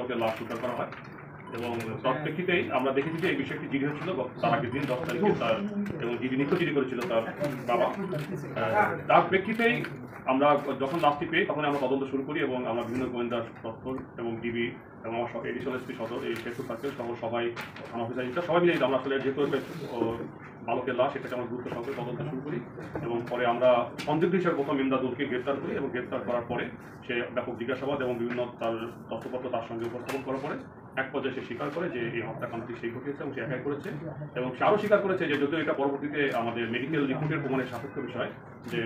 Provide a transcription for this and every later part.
বালকের লাশ উদ্ধার করা হয় এবং তার প্রেক্ষিতেই আমরা দেখেছি যে এই বিষয়টি জিডি হয়েছিল তার আগের দিন 10 তারিখে তার এবং জিডি নিখোঁজ জিডি করেছিল তার বাবা। তার প্রেক্ষিতেই আমরা যখন লাশটি পেয়ে তখন আমরা তদন্ত শুরু করি এবং আমরা বিভিন্ন গোয়েন্দা তথ্য এবং ডিবি এবং আমার এডিশনাল এসপি সদর এই শেখপুর সার্কেল সহ সবাই থানা অফিসার সবাই মিলে আমরা আসলে যেহেতু বালকের লাশ সেটাকে আমরা গুরুত্ব সহকারে তদন্ত শুরু করি এবং পরে আমরা সন্দিগ্ধ হিসেবে প্রথম ইমদাদুলকে গ্রেপ্তার করি এবং গ্রেপ্তার করার পরে সে ব্যাপক জিজ্ঞাসাবাদ এবং বিভিন্ন তার তথ্যপত্র তার সঙ্গে উপস্থাপন করার পরে এক পর্যায়ে সে স্বীকার করে যে এই হত্যাকাণ্ডটি সেই ঘটিয়েছে এবং সে একাই করেছে এবং সে আরও স্বীকার করেছে যে যদিও এটা পরবর্তীতে আমাদের মেডিকেল রিপোর্টের প্রমাণের সাপেক্ষ বিষয় যে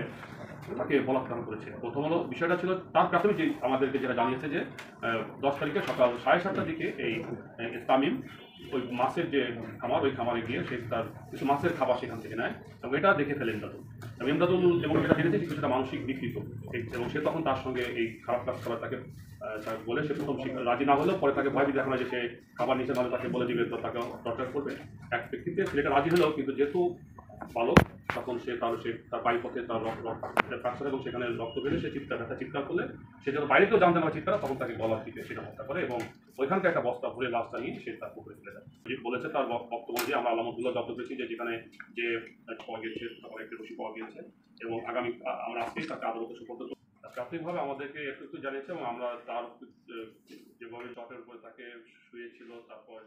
তাকে বলাৎকার করেছে। প্রথম হলো বিষয়টা ছিল তার প্রাথমিক যে আমাদেরকে যেটা জানিয়েছে যে 10 তারিখে সকাল 7:30টার দিকে এই তামিম ওই মাছের যে খামার ওই খামারে গিয়ে সে তার কিছু মাছের খাবার সেখান থেকে নেয় এবং এটা দেখে ফেলে ইমদাদুল এবং যেটা জেনেছে কিছুটা মানসিক বিকৃত এবং সে তখন তার সঙ্গে এই খারাপ কাজ করা তাকে বলে সে প্রথম রাজি না হলেও পরে তাকে ভয় দেখানো যে সে খাবার নিচে নাহলে তাকে বলে দিবে তো তাকে টর্চার করবে। এক প্রেক্ষিতে ছেলেটা রাজি হলেও কিন্তু যেহেতু বালক তখন সে তার বাড়ির পথে তার ফ্র্যাকচার এবং সেখানে রক্ত বেড়ে সে চিৎকার করলে সে যখন বাইরে কেউ জানতে পারে চিৎকার তখন তাকে গলার দিকে সেটা হত্যা করে এবং ওইখানকার একটা বস্তা ভরে লাশটা নিয়ে সে তার পুকুরে ফেলে দেয়। বলেছে তার বক্তব্য যে আমরা আলামতগুলো জব্দ করেছি যে যেখানে যে পাওয়া গিয়েছে অনেকটা রশি পাওয়া গিয়েছে এবং আগামী আমরা আজকেই তাকে আদালতে সুপর্দ করি। প্রাথমিকভাবে আমাদেরকে একটু জানিয়েছে এবং আমরা তার যেভাবে চটের উপরে তাকে শুয়েছিল তারপর